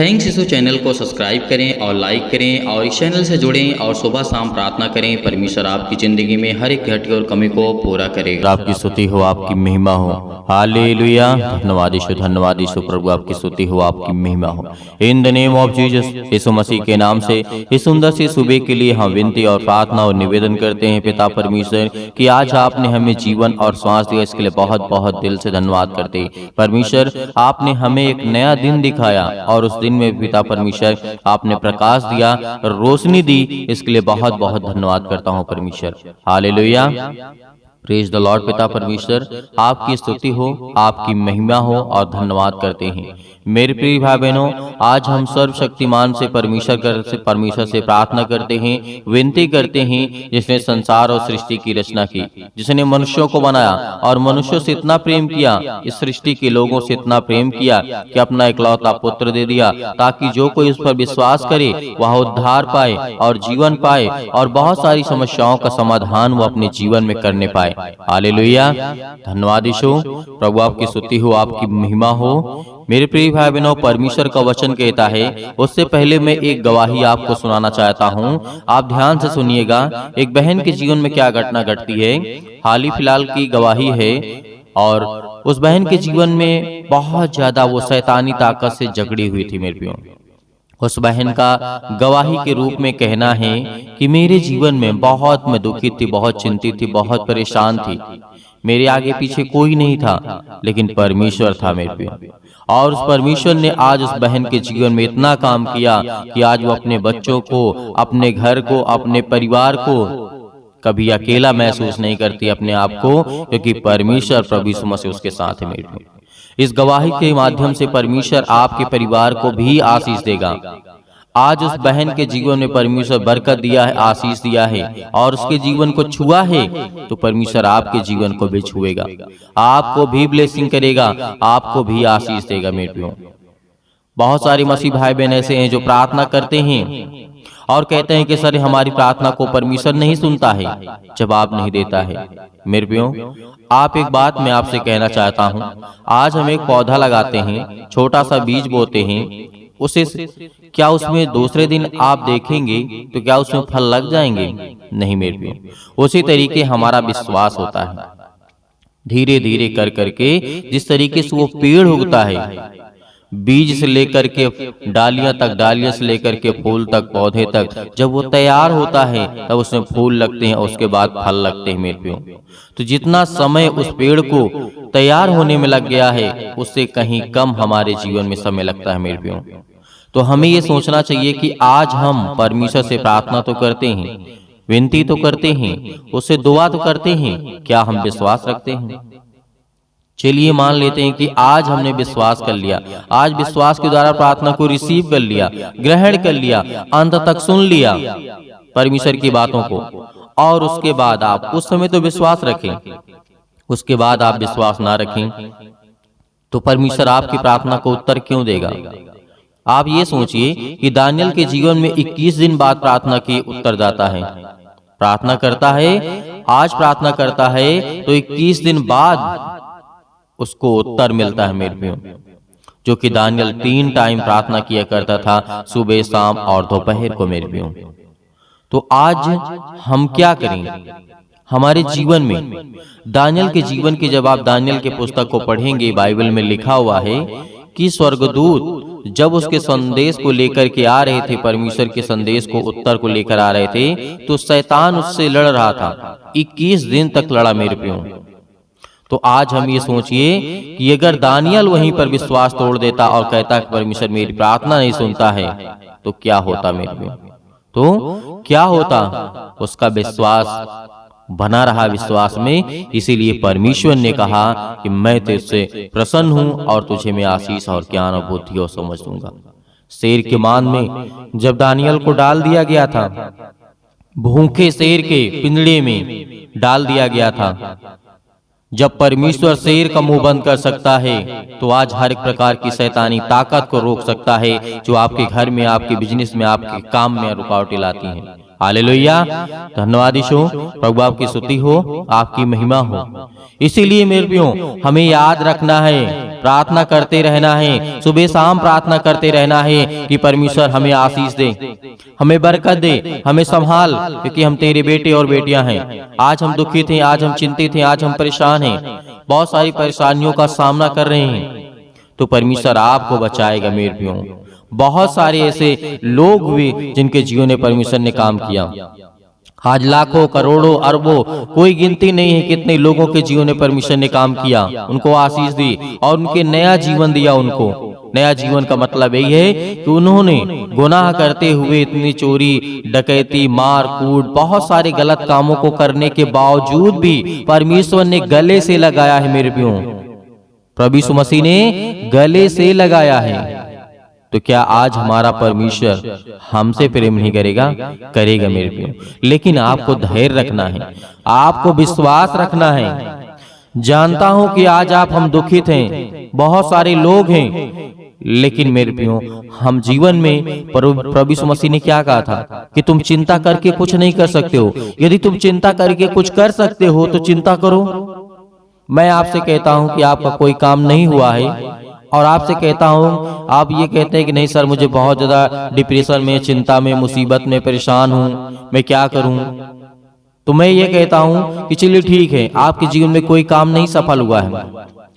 Thanks यीशु channel को subscribe करें और लाइक करें और इस चैनल से जुड़ें और सुबह शाम प्रार्थना करें। परमेश्वर आपकी ज़िंदगी में हर एक घटी और कमी को पूरा करेगा। आपकी स्तुति हो, आपकी महिमा हो। हालेलुया। धन्यवाद यीशु प्रभु, आपकी स्तुति हो, आपकी महिमा हो। In the name of Jesus, Yeshu Masih के नाम से इस सुंदर सी सुबह के लिए हम विनती और प्रार्थना और निवेदन करते हैं पिता परमेश्वर कि आज आपने हमें जीवन और श्वास दिया, इसके लिए बहुत बहुत दिल से धन्यवाद करते हैं। परमेश्वर आपने हमें एक नया दिन दिखाया और उस दिन में पिता परमेश्वर आपने प्रकाश दिया, रोशनी दी, इसके लिए बहुत बहुत धन्यवाद करता हूँ परमेश्वर। हालेलुया। Praise the Lord. पिता परमेश्वर आपकी स्तुति हो, आपकी महिमा हो और धन्यवाद करते हैं। मेरे प्रिय भाई बहनों, आज हम सर्वशक्तिमान से परमेश्वर से प्रार्थना करते हैं, विनती करते हैं, जिसने संसार और सृष्टि की रचना की, जिसने मनुष्यों को बनाया और मनुष्यों से इतना प्रेम किया, इस सृष्टि के लोगों से इतना प्रेम किया कि अपना इकलौता पुत्र दे दिया, ताकि जो कोई उस पर विश्वास करे वह उद्धार पाए और जीवन पाए और बहुत सारी समस्याओं का समाधान वो अपने जीवन में करने पाए। हालेलुया। धन्यवाद यीशु प्रभु, आपकी स्तुति हो, आपकी महिमा हो। मेरे प्रिय भाई बहनों, परमेश्वर का वचन कहता है, उससे पहले मैं एक गवाही आपको सुनाना चाहता हूँ। आप ध्यान से सुनिएगा। एक बहन के जीवन में क्या घटना घटती है, हाल ही फिलहाल की गवाही है। और उस बहन के जीवन में बहुत ज्यादा वो शैतानी ताकत से जकड़ी हुई थी। मेरे प्रियो, उस बहन का गवाही के रूप में कहना है कि मेरे जीवन में बहुत मैं दुखित थी, बहुत चिंतित थी, बहुत परेशान थी। मेरे आगे पीछे कोई नहीं था, लेकिन परमेश्वर था मेरे पे। और उस परमेश्वर ने आज उस बहन के जीवन में इतना काम किया कि आज वो अपने बच्चों को, अपने घर को, अपने परिवार को कभी अकेला महसूस नहीं करती अपने आप को, क्योंकि परमेश्वर प्रभु यीशु मसीह उसके साथ है। मेरे पे इस गवाही के माध्यम से परमेश्वर आपके परिवार को भी आशीष देगा। आज उस बहन के जीवन में परमेश्वर बरकत दिया है, आशीष दिया है और उसके जीवन को छुआ है, तो परमेश्वर आपके जीवन को भी छुएगा, आपको भी ब्लेसिंग करेगा, आपको भी आशीष देगा। मेरे प्रियो, बहुत सारे मसीह भाई बहन ऐसे हैं जो प्रार्थना करते हैं और कहते हैं कि सर हमारी प्रार्थना को परमेश्वर नहीं सुनता है, जवाब नहीं देता है। मेरे प्रियो, आप एक बात मैं आपसे कहना चाहता हूँ। आज हम एक पौधा लगाते हैं, छोटा सा बीज बोते हैं, उसे क्या उसमें दूसरे दिन आप देखेंगे तो क्या उसमें फल लग जाएंगे? नहीं मेरे प्रियो। उसी तरीके हमारा विश्वास होता है। धीरे धीरे कर करके जिस तरीके से वो पेड़ उगता है, बीज से लेकर के डालियां तक, डालियां से लेकर के फूल तक, पौधे तक, जब वो तैयार होता है तब उसमें फूल लगते हैं, उसके बाद फल लगते हैं। मेरे प्रियो, तो जितना समय उस पेड़ को तैयार होने में लग गया है, उससे कहीं कम हमारे जीवन में समय लगता है। मेरे प्रियो, तो हमें ये सोचना चाहिए कि आज हम परमेश्वर से प्रार्थना तो करते हैं, विनती तो करते हैं, उससे दुआ तो करते हैं, क्या हम विश्वास रखते हैं? चलिए मान लेते हैं कि आज हमने विश्वास कर लिया, आज विश्वास के द्वारा प्रार्थना को रिसीव कर लिया, ग्रहण कर लिया, अंत तक सुन लिया परमेश्वर की बातों को, और उसके बाद आप उस समय तो विश्वास रखें, उसके बाद आप विश्वास ना रखें तो परमेश्वर आपकी प्रार्थना को उत्तर क्यों देगा? आप ये सोचिए कि दानियल के जीवन में 21 दिन बाद प्रार्थना की उत्तर जाता है। प्रार्थना करता है, आज प्रार्थना करता है तो 21 दिन बाद उसको उत्तर मिलता है। मेरे प्रियो, जो कि दानियल 3 टाइम प्रार्थना किया करता था, सुबह, शाम और दोपहर को। मेरे प्रियो, तो आज हम क्या करें हमारे जीवन में? दानियल के जीवन की जब आप दानियल के पुस्तक को पढ़ेंगे, बाइबल में लिखा हुआ है कि स्वर्गदूत जब उसके संदेश को लेकर के आ रहे थे, परमेश्वर के संदेश को, उत्तर को लेकर आ रहे थे, तो शैतान उससे लड़ रहा था। 21 दिन तक लड़ा। मेरे प्रियो, तो आज हम ये सोचिए कि अगर दानियल वहीं पर विश्वास तोड़ देता और कहता कि परमेश्वर मेरी प्रार्थना नहीं सुनता है, तो क्या होता? मेरे में तो क्या होता? उसका विश्वास बना रहा विश्वास में। इसीलिए परमेश्वर ने कहा कि मैं तुझसे प्रसन्न हूं और तुझे मैं आशीष और ज्ञान और बुद्धि और समझ दूंगा। शेर के मान में जब दानियल को डाल दिया गया था, भूखे शेर के पिंजड़े में डाल दिया गया था, जब परमेश्वर शेर का मुंह बंद कर सकता है, तो आज हर एक प्रकार की शैतानी ताकत को रोक सकता है, जो आपके घर में, आपके बिजनेस में, आपके काम में रुकावटें लाती हैं। हालेलुया। धन्यवाद यीशु प्रभु, आपकी स्तुति हो, आपकी महिमा हो। इसीलिए मेरे प्रियो, हमें याद रखना है प्रार्थना करते रहना है, सुबह शाम प्रार्थना करते रहना है कि परमेश्वर हमें आशीष दे, हमें बरकत दे, हमें संभाल, क्योंकि हम तेरे बेटे और बेटियां हैं। आज हम दुखित हैं, आज हम चिंतित हैं, आज हम परेशान हैं, बहुत सारी परेशानियों का सामना कर रहे हैं, तो परमेश्वर आपको बचाएगा मेरे प्रियो। बहुत सारे ऐसे लोग भी जिनके जीवन में परमेश्वर ने काम किया, आज लाखों करोड़ों अरबों कोई गिनती नहीं है कितने लोगों के जीवन में परमेश्वर ने काम किया, उनको आशीष दी और उनके नया जीवन दिया। उनको नया जीवन का मतलब यही है कि उन्होंने गुनाह करते हुए इतनी चोरी डकैती मार कूट बहुत सारे गलत कामों को करने के बावजूद भी परमेश्वर ने गले से लगाया है मेरे प्रियो, प्रभु यीशु मसीह ने गले से लगाया है। तो क्या आज हमारा परमेश्वर हमसे प्रेम नहीं करेगा? करेगा मेरे प्रियो, लेकिन आपको धैर्य रखना है, आपको विश्वास रखना है। जानता हूं कि आज हम दुखित हैं, बहुत सारे लोग हैं, लेकिन मेरे प्रियो हम जीवन में प्रभु यीशु मसीह ने क्या कहा था कि तुम चिंता करके कुछ नहीं कर सकते हो। यदि तुम चिंता करके कुछ कर सकते हो तो चिंता करो। मैं आपसे कहता हूं कि आपका कोई काम नहीं हुआ है और आपसे कहता हूं, आप ये कहते हैं कि नहीं सर मुझे बहुत ज्यादा डिप्रेशन में, चिंता में, मुसीबत में परेशान हूं, मैं क्या करूं? तो मैं ये कहता हूं कि चलिए ठीक है, आपके जीवन में कोई काम नहीं सफल हुआ है,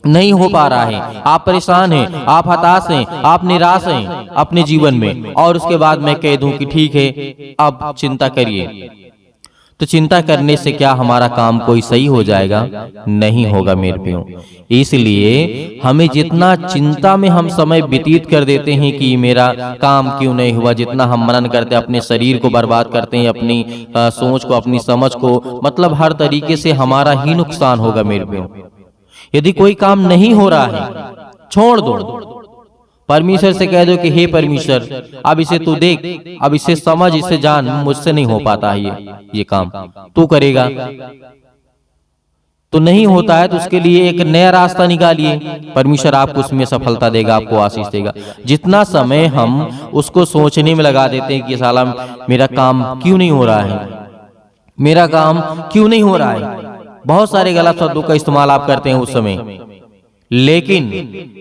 नहीं हो पा रहा है, आप परेशान हैं, आप हताश हैं, आप निराश हैं अपने जीवन में, और उसके बाद मैं कह दूं कि ठीक है अब चिंता करिए, तो चिंता करने से क्या हमारा काम कोई सही हो जाएगा? नहीं होगा मेरे प्रियो। इसलिए हमें जितना चिंता में हम समय व्यतीत कर देते हैं कि मेरा काम क्यों नहीं हुआ, जितना हम मनन करते हैं, अपने शरीर को बर्बाद करते हैं, अपनी सोच को, अपनी समझ को, मतलब हर तरीके से हमारा ही नुकसान होगा मेरे प्रियो। यदि कोई काम नहीं हो रहा है छोड़ दो, परमेश्वर से कह दो कि हे परमेश्वर अब इसे तू देख, अब इसे समझ, इसे जान, मुझसे नहीं हो पाता है ये काम, तू करेगा। तो नहीं होता है तो उसके लिए एक नया रास्ता निकालिए, परमेश्वर आपको उसमें सफलता देगा, आपको आशीष देगा। जितना समय हम उसको सोचने में लगा देते हैं कि साला मेरा काम क्यों नहीं हो रहा है, मेरा काम क्यों नहीं हो रहा है, बहुत सारे गलत शब्दों का इस्तेमाल आप करते हैं उस समय। लेकिन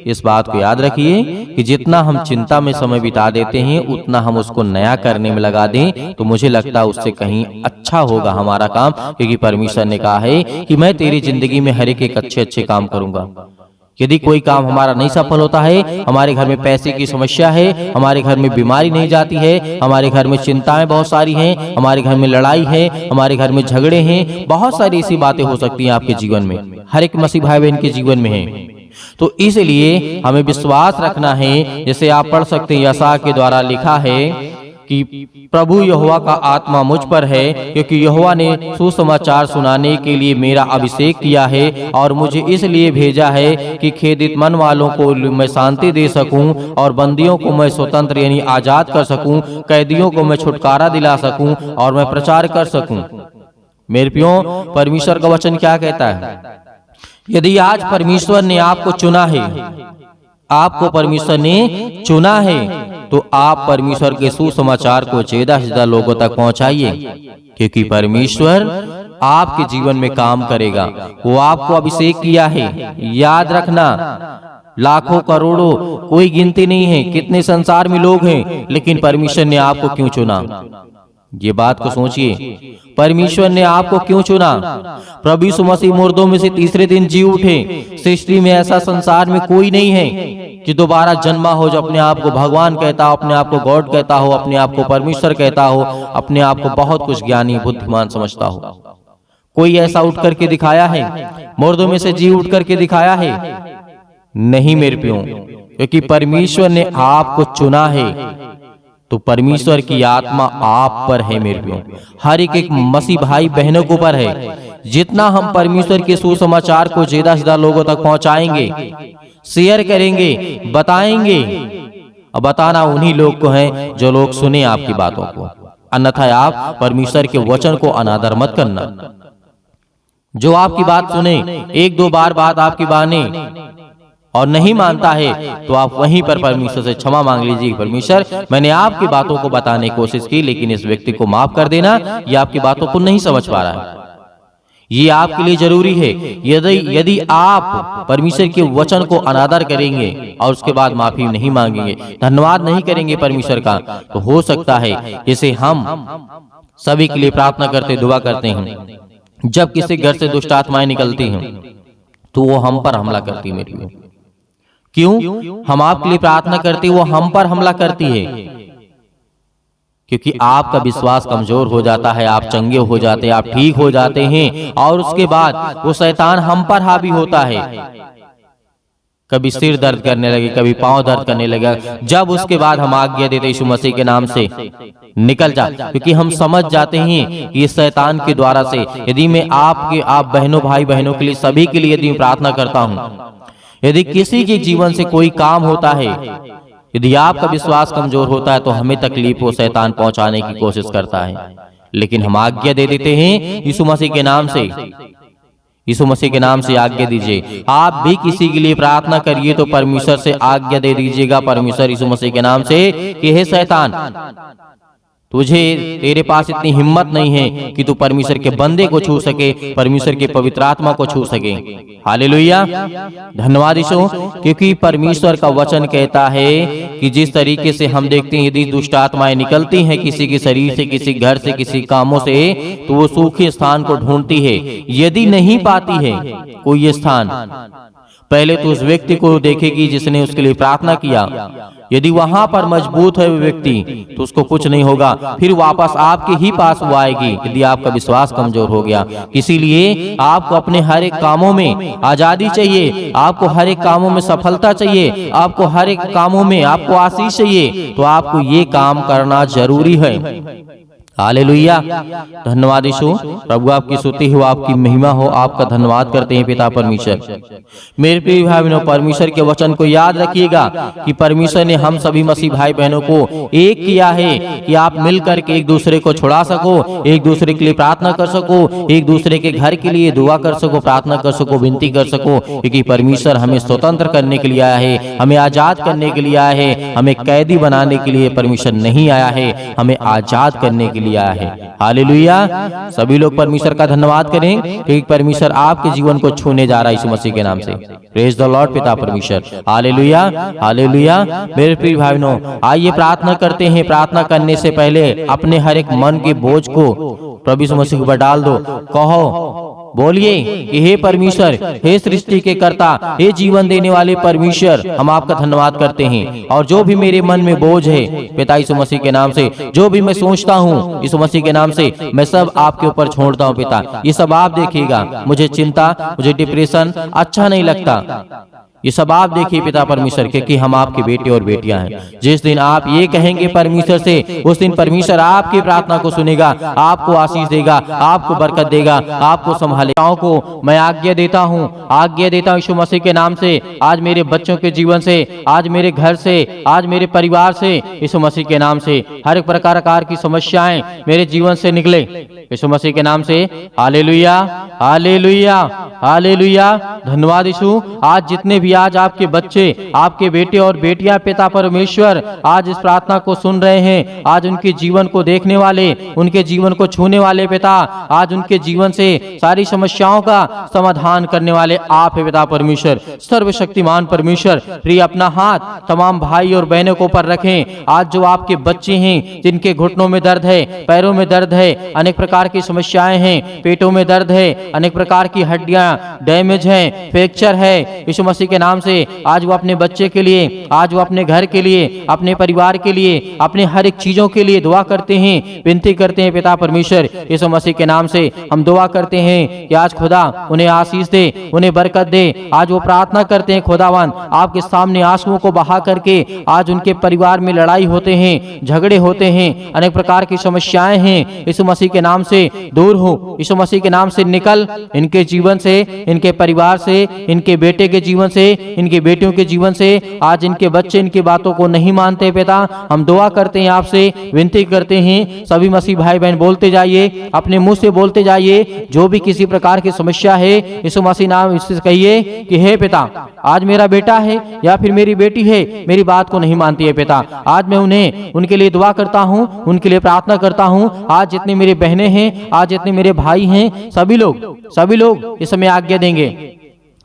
इस बात को याद रखिए कि जितना हम चिंता में समय बिता देते हैं उतना हम उसको नया करने में लगा दें तो मुझे लगता है उससे कहीं अच्छा होगा हमारा काम, क्योंकि परमेश्वर ने कहा है कि मैं तेरी जिंदगी में हर एक अच्छे काम करूंगा। यदि कोई काम हमारा नहीं सफल होता है, हमारे घर में पैसे की समस्या है, हमारे घर में बीमारी नहीं जाती है, हमारे घर में चिंताएं बहुत सारी हैं, हमारे घर में लड़ाई है, हमारे घर में झगड़े हैं, बहुत सारी ऐसी बातें हो सकती हैं आपके जीवन में, हर एक मसीह भाई बहन के जीवन में है। तो इसलिए हमें विश्वास रखना है, जैसे आप पढ़ सकते हैं यशायाह के द्वारा लिखा है कि प्रभु यहोवा का आत्मा मुझ पर है, क्योंकि यहोवा ने सुसमाचार सुनाने के लिए मेरा अभिषेक किया है और मुझे इसलिए भेजा है कि खेदित मन वालों को मैं शांति दे सकूं और बंदियों को मैं स्वतंत्र यानी आजाद कर सकूं, कैदियों को मैं छुटकारा दिला सकूं और मैं प्रचार कर सकूं। मेरे प्रियो, परमेश्वर का वचन क्या कहता है? यदि आज परमेश्वर ने आपको चुना है, आपको परमेश्वर ने चुना है, तो आप परमेश्वर के सुसमाचार को ज्यादा से ज्यादा लोगों तक पहुंचाइए, क्योंकि परमेश्वर आपके जीवन में काम करेगा। वो आपको अभिषेक किया है, याद रखना, लाखों करोड़ों कोई गिनती नहीं है, कितने संसार में लोग हैं, लेकिन परमेश्वर ने आपको क्यों चुना? ये बात को सोचिए, परमेश्वर ने आपको क्यों चुना? प्रभु यीशु मसीह मुर्दों में से तीसरे दिन जी उठे। सृष्टि में ऐसा संसार में कोई नहीं है कि दोबारा जन्मा हो जो अपने आप को भगवान कहता हो, अपने आप को गॉड कहता हो, अपने आप को परमेश्वर कहता हो, अपने आप को बहुत कुछ ज्ञानी बुद्धिमान समझता हो। कोई ऐसा उठ करके दिखाया है? मुर्दों में से जी उठ करके दिखाया है? नहीं मेरे प्रियो, क्योंकि परमेश्वर ने आपको चुना है, तो परमेश्वर की आत्मा आप पर है मेरे प्रियो, हर एक मसीह भाई बहनों के ऊपर है। जितना हम परमेश्वर के सुसमाचार को ज्यादा से ज्यादा लोगों तक पहुंचाएंगे, शेयर करेंगे, बताएंगे, और बताना उन्हीं लोग को है जो लोग सुने आपकी बातों को, अन्यथा आप परमेश्वर के वचन को अनादर मत करना। जो आपकी बात सुने, एक दो बार बात आपकी माने और नहीं मानता है, तो आप वहीं पर परमेश्वर से क्षमा मांग लीजिए, परमेश्वर मैंने आपकी बातों को बताने की कोशिश की, लेकिन इस व्यक्ति को माफ कर देना, ये आपकी बातों को नहीं समझ पा रहा है। ये आपके लिए जरूरी है। यदि यदि आप परमेश्वर के वचन को अनादर करेंगे और उसके बाद माफी नहीं मांगेंगे, धन्यवाद नहीं करेंगे परमेश्वर का, तो हो सकता है जैसे हम सभी के लिए प्रार्थना करते दुआ करते हैं, जब किसी घर से दुष्ट आत्माएं निकलती हैं तो वो हम पर हमला करती है। मेरी क्यों? हम आपके लिए प्रार्थना करते, वो हम पर हमला करती है, क्योंकि आपका विश्वास कमजोर हो जाता है, आप चंगे हो जाते हैं, आप ठीक हो जाते हैं, और उसके बाद वो शैतान हम पर हावी होता है। कभी सिर दर्द करने लगे, कभी पांव दर्द करने लगा, जब उसके बाद हम आज्ञा देते यीशु मसीह के नाम से निकल जा, क्योंकि हम समझ जाते हैं कि इस शैतान के द्वारा से यदि मैं आप बहनों भाई बहनों के लिए सभी के लिए यदि प्रार्थना करता हूँ, यदि किसी के जीवन से कोई काम होता है, यदि आपका विश्वास कमजोर होता है तो हमें तकलीफ को शैतान पहुंचाने की कोशिश करता है, लेकिन हम आज्ञा दे देते हैं यीशु मसीह के नाम से। यीशु मसीह के नाम से आज्ञा दीजिए। आप भी किसी के लिए प्रार्थना करिए तो परमेश्वर से आज्ञा दे दीजिएगा, परमेश्वर यीशु मसीह के नाम से, कि हे शैतान, तेरे पास इतनी हिम्मत नहीं है कि तू परमेश्वर के बंदे को छू सके, परमेश्वर के पवित्र आत्मा को छू सके। हालेलुया, धन्यवाद यीशु, क्योंकि परमेश्वर का वचन कहता है कि जिस तरीके से हम देखते हैं यदि दुष्ट आत्माएं निकलती हैं किसी के शरीर से, किसी घर से, किसी कामों से, तो वो सूखे स्थान को ढूंढती है। यदि नहीं पाती है कोई स्थान, पहले तो उस व्यक्ति को देखेगी जिसने उसके लिए प्रार्थना किया। यदि वहां पर मजबूत है वो व्यक्ति तो उसको कुछ नहीं होगा, फिर वापस आपके ही पास वो आएगी यदि आपका विश्वास कमजोर हो गया। इसीलिए आपको अपने हर एक कामों में आजादी चाहिए, आपको हर एक कामों में सफलता चाहिए, आपको हर एक कामों में आपको आशीष चाहिए, तो आपको ये काम करना जरूरी है। हालेलुया, धन्यवाद यीशु, प्रभु आपकी स्तुति हो, आपकी महिमा हो, आपका धन्यवाद करते हैं पिता परमेश्वर। मेरे प्रिय भाई बहनों, परमेश्वर के वचन को याद रखिएगा कि परमेश्वर ने हम सभी मसीह भाई बहनों को एक किया है कि आप मिलकर के एक दूसरे को छुड़ा सको, एक दूसरे के लिए प्रार्थना कर सको, एक दूसरे के घर के लिए दुआ कर सको, प्रार्थना कर सको, विनती कर सको, क्योंकि परमेश्वर हमें स्वतंत्र करने के लिए आया है, हमें आजाद करने के लिए आया है, हमें कैदी बनाने के लिए परमेश्वर नहीं आया है, हमें आजाद करने के लिए आया है। हालेलुया, सभी लोग परमेश्वर का धन्यवाद करें क्योंकि परमेश्वर आपके जीवन को छूने जा रहा है यीशु मसीह के नाम से। प्रेज द लॉर्ड पिता परमेश्वर। Hallelujah, hallelujah. मेरे प्रिय भाई बहनों, आइए प्रार्थना करते हैं। प्रार्थना करने से पहले अपने हर एक मन के बोझ को प्रभु यीशु मसीह पर डाल दो। कहो, बोलिए कि हे परमेश्वर, हे सृष्टि के कर्ता, हे जीवन देने वाले परमेश्वर, हम आपका धन्यवाद करते हैं। और जो भी मेरे मन में बोझ है पिता यीशु मसीह के नाम से, जो भी मैं सोचता हूँ यीशु मसीह के नाम से, मैं सब आपके ऊपर छोड़ता हूँ पिता। ये सब आप देखिएगा। मुझे चिंता, मुझे डिप्रेशन अच्छा नहीं लगता, ये सब आप देखिए पिता परमेश्वर, क्योंकि हम आपके बेटे और बेटियां हैं। जिस दिन आप ये कहेंगे परमेश्वर से, उस दिन परमेश्वर आपकी प्रार्थना को सुनेगा, आपको आशीष देगा, आपको बरकत देगा, आपको संभालेगा। को मैं आज्ञा देता हूँ, आज्ञा देता हूँ यीशु मसीह के नाम से, आज मेरे बच्चों के जीवन से, आज मेरे घर से, आज मेरे परिवार से, यीशु मसीह के नाम से हर एक प्रकार की समस्याएं मेरे जीवन से निकले यीशु मसीह के नाम से। हालेलुया, हालेलुया, हालेलुया, धन्यवाद यीशु। आज जितने भी आज आपके बच्चे, आपके बेटे और बेटियां पिता परमेश्वर आज इस प्रार्थना को सुन रहे हैं, आज उनके जीवन को देखने वाले, उनके जीवन को छूने वाले पिता, आज उनके जीवन से सारी समस्याओं का समाधान करने वाले आप है पिता परमेश्वर, सर्वशक्तिमान परमेश्वर। प्रिय अपना हाथ तमाम भाई और बहनों को ऊपर रखें। आज जो आपके बच्चे हैं जिनके घुटनों में दर्द है, पैरों में दर्द है, अनेक प्रकार की समस्याएं हैं, पेटों में दर्द है, अनेक प्रकार की हड्डियां डैमेज हैं, फ्रैक्चर है, यीशु मसीह के नाम से आज वो अपने बच्चे के लिए, आज वो अपने घर के लिए, अपने परिवार के लिए, अपने हर एक चीजों के लिए दुआ करते हैं, विनती करते हैं पिता परमेश्वर। यीशु मसीह के नाम से हम दुआ करते हैं कि आज खुदा उन्हें आशीष दे, उन्हें बरकत दे। आज वो प्रार्थना करते हैं खुदावन, आपके सामने आंसुओं को बहा करके, आज उनके परिवार में लड़ाई होते हैं, झगड़े होते हैं, अनेक प्रकार की समस्याएं हैं, यीशु मसीह के नाम से दूर हो, यीशु मसीह के नाम से निकल, इनके जीवन से, इनके परिवार से, इनके बेटे के जीवन से, से, इनकी बेटियों के जीवन से। आज इनके बच्चे इनकी बातों को नहीं मानते पिता, हम दुआ करते हैं आपसे, विनती करते हैं सभी मसीह भाई बहन बोलते जाइए, अपने मुंह से बोलते जाइए। जो भी किसी प्रकार की समस्या है यीशु मसीह नाम इससे कहिए कि हे पिता, आज मेरा बेटा है या फिर मेरी बेटी है, मेरी बात को नहीं मानती है पिता। आज मैं उन्हें उनके लिए दुआ करता हूँ, उनके लिए प्रार्थना करता हूँ। आज जितने मेरे बहनें हैं, आज जितने मेरे भाई हैं, सभी लोग इस समय आज्ञा देंगे।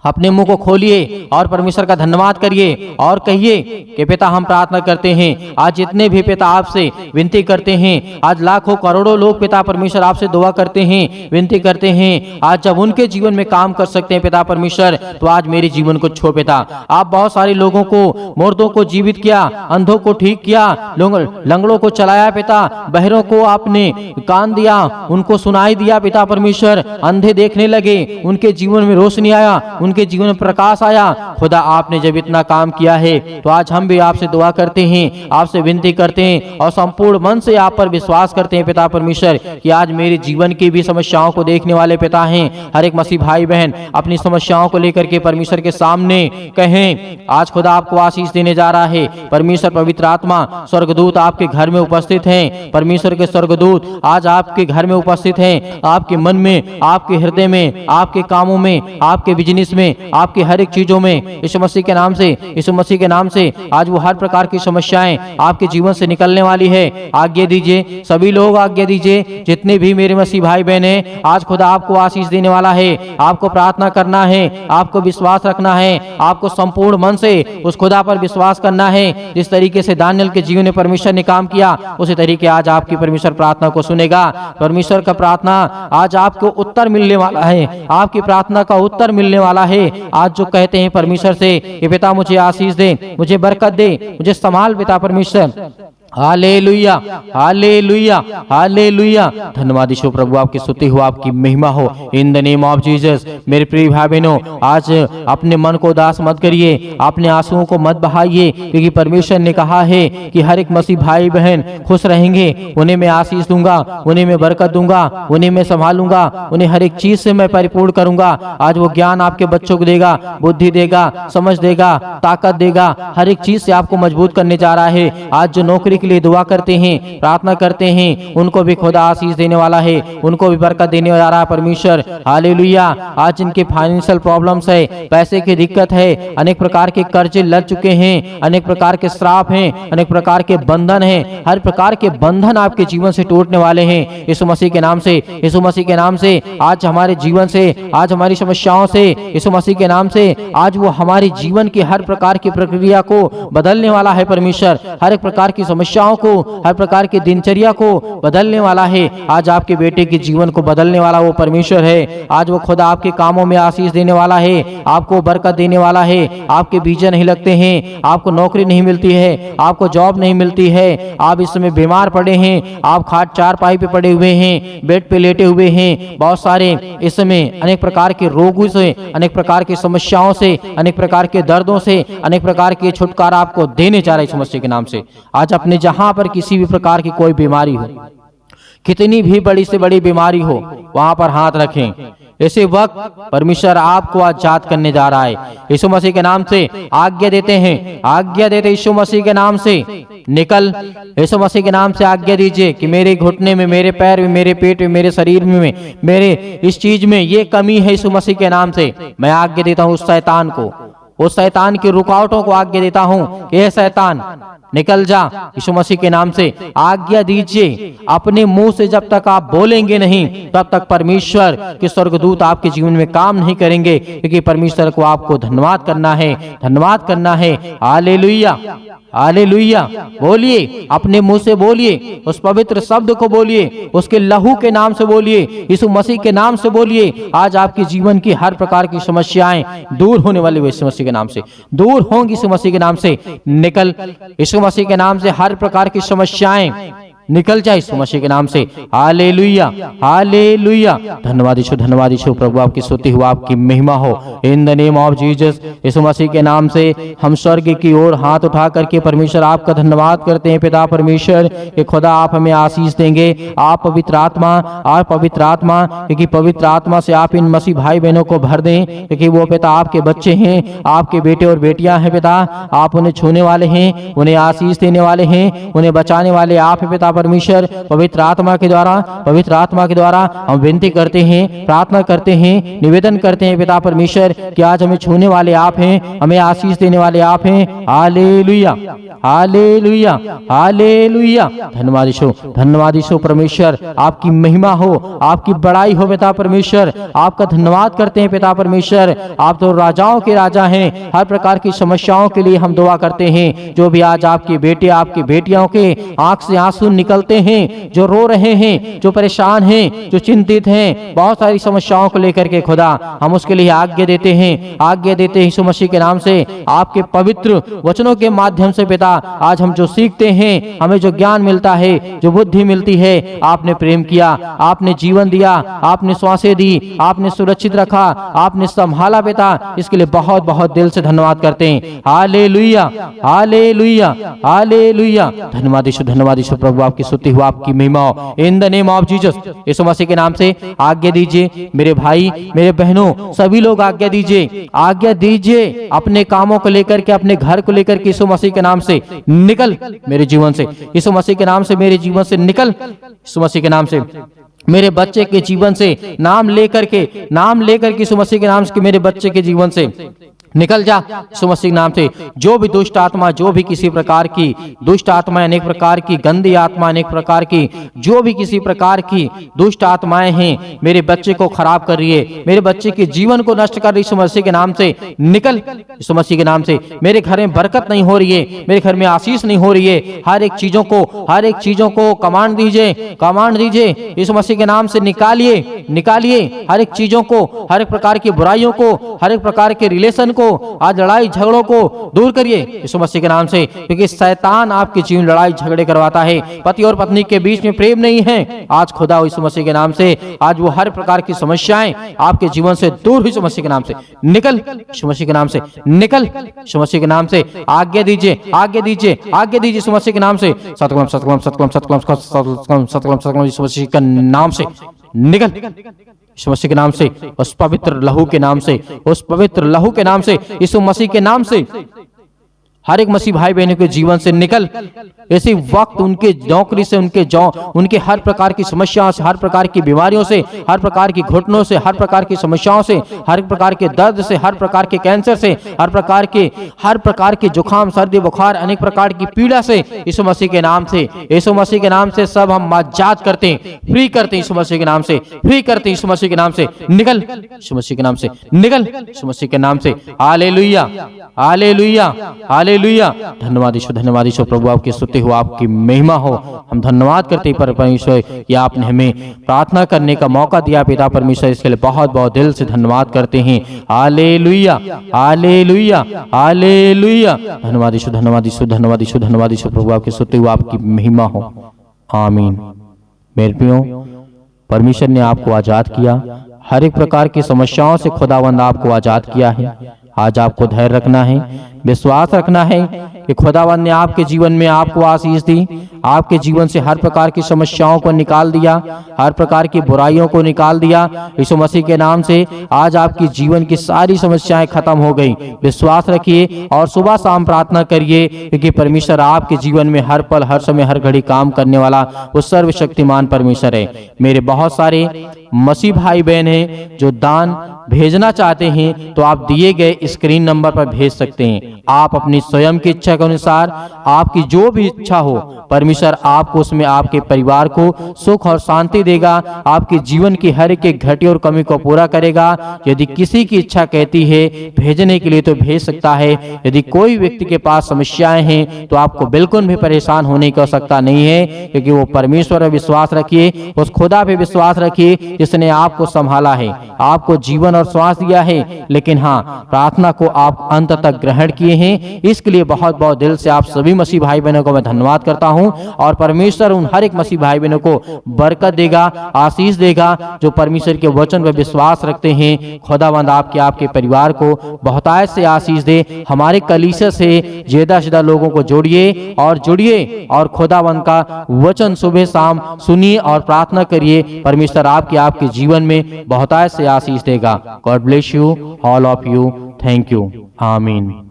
अपने मुंह को खोलिए और परमेश्वर का धन्यवाद करिए और कहिए कि पिता हम प्रार्थना करते हैं। आज जितने भी पिता आपसे विनती करते हैं, आज लाखों करोड़ों लोग पिता परमेश्वर आपसे दुआ करते हैं, विनती करते हैं। आज जब उनके जीवन में काम कर सकते हैं पिता परमेश्वर, तो आज मेरे जीवन को छो पिता। आप बहुत सारे लोगों को, मुर्दों को जीवित किया, अंधों को ठीक किया, लंगड़ों को चलाया पिता, बहरों को आपने कान दिया, उनको सुनाई दिया पिता परमेश्वर। अंधे देखने लगे, उनके जीवन में रोशनी आया, उनके जीवन में प्रकाश आया। खुदा आपने जब इतना काम किया है, तो आज हम भी आपसे दुआ करते हैं, आपसे विनती करते हैं और संपूर्ण मन से आप पर विश्वास करते हैं पिता परमेश्वर कि आज मेरे जीवन की भी समस्याओं को देखने वाले पिता हैं। हर एक मसीह भाई बहन अपनी समस्याओं को लेकर के परमेश्वर के सामने कहें। आज खुदा आपको आशीष देने जा रहा है। परमेश्वर पवित्र आत्मा स्वर्गदूत आपके घर में उपस्थित हैं। परमेश्वर के स्वर्गदूत आज आपके घर में उपस्थित हैं, आपके मन में, आपके हृदय में, आपके कामों में, आपके बिजनेस में, आपकी हर एक चीजों में। यीशु मसीह के नाम से, यीशु मसीह के नाम से आज वो हर प्रकार की समस्याएं आपके जीवन से निकलने वाली है। आज्ञा दीजिए, सभी लोग आज्ञा दीजिए, जितने भी मेरे मसीह भाई बहन हैं, आज खुदा आपको आशीष देने वाला है। आपको प्रार्थना करना है, आपको विश्वास रखना है, आपको संपूर्ण मन से उस खुदा पर विश्वास करना है। जिस तरीके से दानियल के जीवन में परमेश्वर ने काम किया, उसी तरीके आज आपकी परमेश्वर प्रार्थना को सुनेगा। परमेश्वर का प्रार्थना आज आपको उत्तर मिलने वाला है, आपकी प्रार्थना का उत्तर मिलने वाला है। आज जो कहते हैं परमेश्वर से कि पिता मुझे आशीष दे, मुझे बरकत दे, मुझे संभाल पिता परमेश्वर। Hallelujah, hallelujah, hallelujah. धन्यवाद यीशु प्रभु, आपकी स्तुति हो, आपकी महिमा हो, in the name of Jesus. मेरे प्रिय भाई बहनों, आज अपने मन को उदास मत करिए, अपने आंसुओं को मत बहाइए, क्योंकि परमेश्वर ने कहा है कि हर एक मसीह भाई बहन खुश रहेंगे। उन्हें मैं आशीष दूंगा, उन्हें मैं बरकत दूंगा, उन्हें मैं संभालूंगा, उन्हें हर एक चीज से मैं परिपूर्ण करूंगा। आज वो ज्ञान आपके बच्चों को देगा, बुद्धि देगा, समझ देगा, ताकत देगा, हर एक चीज से आपको मजबूत करने जा रहा है। आज जो नौकरी के लिए दुआ करते हैं, प्रार्थना करते हैं, उनको भी खुदा आशीष देने वाला है, उनको भी बरकत देने जा रहा है परमेश्वर। हालेलुया। आज इनके फाइनेंशियल प्रॉब्लम्स है, पैसे की दिक्कत है, अनेक प्रकार के कर्जे लग चुके हैं, अनेक प्रकार के श्राप हैं, अनेक प्रकार के बंधन हैं, हर प्रकार के बंधन आपके जीवन से टूटने वाले हैं यीशु मसीह के नाम से। यीशु मसीह के नाम से आज हमारे जीवन से, आज हमारी समस्याओं से, यीशु मसीह के नाम से आज वो हमारे जीवन की हर प्रकार की प्रक्रिया को बदलने वाला है परमेश्वर। हर एक प्रकार की समस्याओं को, हर प्रकार की दिनचर्या को बदलने वाला है। आज आपके बेटे के जीवन को बदलने वाला वो परमेश्वर है। आज वो खुदा आपके कामों में आशीष देने वाला है, आपको बरकत देने वाला है। आपके बीजे नहीं लगते हैं, आपको नौकरी नहीं मिलती है, आपको जॉब नहीं मिलती है, आप इस समय बीमार पड़े हैं, आप खाट चारपाई पे पड़े हुए हैं, बेड पे लेटे हुए हैं। बहुत सारे इस समय अनेक प्रकार के रोगों से, अनेक प्रकार की समस्याओं से, अनेक प्रकार के दर्दों से, अनेक प्रकार के छुटकारा आपको देने जा रहा है यीशु मसीह के नाम से। आज अपने जहां पर किसी भी प्रकार की कोई बीमारी हो, कितनी भी बड़ी से बड़ी बीमारी हो, वहां पर हाथ रखें। ऐसे वक्त परमेश्वर आपको आजाद करने जा रहा है यीशु मसीह के नाम से। आज्ञा देते हैं, आज्ञा देते यीशु मसीह के नाम से, निकल यीशु मसीह के नाम से आज्ञा दीजिए कि मेरे घुटने में, मेरे पैर में, मेरे पेट में, मेरे शरीर में, मेरे इस चीज में ये कमी है यीशु मसीह के नाम से। मैं आज्ञा देता हूँ उस शैतान को, उस शैतान की रुकावटों को आज्ञा देता हूं कि हे शैतान निकल जा यीशु मसीह के नाम से। आज्ञा दीजिए, अपने मुंह से जब तक आप बोलेंगे नहीं, तब तक परमेश्वर के स्वर्गदूत आपके जीवन में काम नहीं करेंगे, क्योंकि परमेश्वर को आपको धन्यवाद करना है, धन्यवाद करना है। Hallelujah, hallelujah. बोलिए, अपने मुंह से बोलिए, उस पवित्र शब्द को बोलिए, उसके लहू के नाम से बोलिए, यीशु मसीह के नाम से बोलिए। आज आपके जीवन की हर प्रकार की समस्याएं दूर होने वाली यीशु मसीह के नाम से दूर होंगी, यीशु मसीह के नाम से। निकल यीशु मसीह के नाम से हर प्रकार की समस्याएं निकल जाए यीशु मसीह के नाम से। Hallelujah, hallelujah. धन्यवाद यीशु प्रभु, आपकी स्तुति हो, आपकी महिमा हो। In the name of Jesus, Yeshu Masih के नाम से हम स्वर्ग की ओर हाथ उठा करके परमेश्वर आपका धन्यवाद करते हैं। पिता परमेश्वर कि खुदा आप हमें आशीष देंगे। आप पवित्र आत्मा, क्योंकि पवित्र आत्मा से आप इन मसीह भाई बहनों को भर दें, क्योंकि वो पिता आपके बच्चे हैं, आपके बेटे और बेटियां हैं। पिता आप उन्हें छूने वाले हैं, उन्हें आशीष देने वाले हैं, उन्हें बचाने वाले आप हैं। पिता परमेश्वर पवित्र आत्मा के द्वारा हम विनती करते हैं, प्रार्थना करते हैं, निवेदन करते हैं पिता परमेश्वर कि आज हमें छूने वाले आप हैं, हमें आशीष देने वाले आप हैं। Hallelujah, hallelujah, hallelujah. धन्यवाद यीशु परमेश्वर, आपकी महिमा हो, आपकी बड़ाई हो पिता परमेश्वर। आपका धन्यवाद करते हैं पिता परमेश्वर। आप तो राजाओं के राजा हैं। हर प्रकार की समस्याओं के लिए हम दुआ करते हैं। जो भी आज आपके बेटे आपकी बेटियों के आंख से आंसू निकलते हैं, जो रो रहे हैं, जो परेशान हैं, जो चिंतित हैं, बहुत सारी समस्याओं को लेकर के खुदा हम उसके लिए आज्ञा देते हैं यीशु मसीह के नाम से। आपके पवित्र वचनों के माध्यम से पिता आज हम जो सीखते हैं, हमें जो ज्ञान मिलता है, जो बुद्धि मिलती है, आपने प्रेम किया, आपने जीवन दिया, आपने श्वासें दी, आपने सुरक्षित रखा, आपने संभाला पिता, इसके लिए बहुत बहुत दिल से धन्यवाद करते हैं। Hallelujah, hallelujah, hallelujah. धन्यवाद यीशु प्रभु, आपकी स्तुति हो, आपकी महिमा हो। In the name of Jesus, Yeshu Masih के नाम से आज्ञा दीजिए मेरे भाई मेरे बहनों, सभी लोग आज्ञा दीजिए अपने कामों को लेकर के, अपने घर को लेकर के। यीशु मसीह के नाम से निकल मेरे जीवन से, यीशु मसीह के नाम से मेरे जीवन से निकल, यीशु मसीह के नाम से मेरे बच्चे के जीवन से, नाम लेकर के यीशु मसीह के नाम से मेरे बच्चे के जीवन से निकल जा यीशु मसीह के नाम से। जो भी दुष्ट आत्मा, जो भी किसी प्रकार की दुष्ट आत्मा, अनेक प्रकार की गंदी आत्मा, अनेक प्रकार की जो भी किसी प्रकार की दुष्ट आत्माएं हैं, मेरे बच्चे को खराब कर रही है, मेरे बच्चे के जीवन को नष्ट कर रही, यीशु मसीह के नाम से निकल यीशु मसीह के नाम से। मेरे घर में बरकत नहीं हो रही है, मेरे घर में आशीष नहीं हो रही है, हर एक चीजों को कमांड दीजिए यीशु मसीह के नाम से। निकालिए हर एक चीजों को, हर एक प्रकार की बुराइयों को, हर एक प्रकार के रिलेशन को, आज लड़ाई झगड़ों को दूर करिए यीशु मसीह के नाम से, क्योंकि शैतान आपके जीवन लड़ाई झगड़े करवाता है। पति और पत्नी के बीच में प्रेम नहीं है। आज खुदा यीशु मसीह के नाम से, आज वो हर प्रकार की समस्याएं आपके जीवन से दूर यीशु मसीह के नाम से निकल, यीशु मसीह के नाम से निकल, यीशु मसीह के नाम से आज्ञा दीजिए यीशु मसीह के नाम से। सतकलम यीशु मसीह के नाम से निकल, यीशु मसीह के नाम से, उस पवित्र लहू के नाम से, यीशु मसीह के नाम से हर एक मसीह भाई बहनों के जीवन से निकल। इसी वक्त उनके नौकरी से, उनके हर प्रकार की समस्याओं से, हर प्रकार की बीमारियों से, हर प्रकार की घुटनों से, हर प्रकार की समस्याओं से, हर प्रकार के दर्द से, हर प्रकार के कैंसर से, हर प्रकार के जुकाम सर्दी बुखार, अनेक प्रकार की पीड़ा से यीशु मसीह के नाम से सब हम आजाद करते हैं, फ्री करते हैं यीशु मसीह के नाम से, यीशु मसीह के नाम से निकल, यीशु मसीह के नाम से निकल, यीशु मसीह के नाम से। Hallelujah, hallelujah, hallelujah. धन्यवाद यीशु प्रभु, आपकी स्तुति हो, आपकी महिमा हो। हम धन्यवाद करते हैं परमेश्वर कि आपने हमें प्रार्थना करने का मौका दिया पिता परमेश्वर, इसके लिए बहुत बहुत दिल से धन्यवाद करते हैं। Hallelujah, hallelujah, hallelujah. धन्यवाद यीशु प्रभु, आपकी स्तुति हो, आपकी महिमा हो। आमीन। मेरे प्रियो, परमेश्वर ने आपको आजाद किया, हर एक प्रकार की समस्याओं से खुदावंद आपको आजाद किया है। आज आपको धैर्य रखना है, विश्वास रखना है कि खुदावंद ने आपके जीवन में आपको आशीष दी, आपके जीवन से हर प्रकार की समस्याओं को निकाल दिया, हर प्रकार की बुराइयों को निकाल दिया यीशु मसीह के नाम से। आज आपकी जीवन की सारी समस्याएं खत्म हो गई। विश्वास रखिए और सुबह शाम प्रार्थना करिए, क्योंकि परमेश्वर आपके जीवन में हर पल, हर समय, हर घड़ी काम करने वाला वो सर्वशक्तिमान परमेश्वर है। मेरे बहुत सारे मसीह भाई बहन हैं जो दान भेजना चाहते हैं, तो आप दिए गए स्क्रीन नंबर पर भेज सकते हैं। आप अपनी स्वयं की इच्छा के अनुसार, आपकी जो भी इच्छा हो, परमेश्वर आपको उसमें आपके परिवार को सुख और शांति देगा, आपके जीवन की हर एक घटी और कमी को पूरा करेगा। यदि किसी की इच्छा कहती है भेजने के लिए तो भेज सकता है। यदि कोई व्यक्ति के पास समस्याएं हैं तो आपको बिल्कुल भी परेशान होने की आवश्यकता नहीं है, क्योंकि वो परमेश्वर पर विश्वास रखिए, उस खुदा पे विश्वास रखिए जिसने आपको संभाला है, आपको जीवन और श्वास दिया है, लेकिन हाँ, प्रार्थना को आप अंत तक ग्रहण किए हैं। इसके लिए बहुत बहुत दिल से आप सभी मसीह भाई बहनों को मैं धन्यवाद करता हूं। और परमेश्वर उन हर एक मसीह भाई बहनों को बरकत देगा, आशीष देगा, जो परमेश्वर के वचन पर विश्वास रखते हैं। खुदावंद आपके परिवार को बहुतायत से आशीष दे। हमारे कलीसिया से ज्यादा लोगों को जोड़िए और खुदावंद का वचन सुबह शाम सुनिए और प्रार्थना करिए। परमेश्वर आपके जीवन में बहुतायत से आशीष देगा। God bless you all of you. Thank you. आमीन।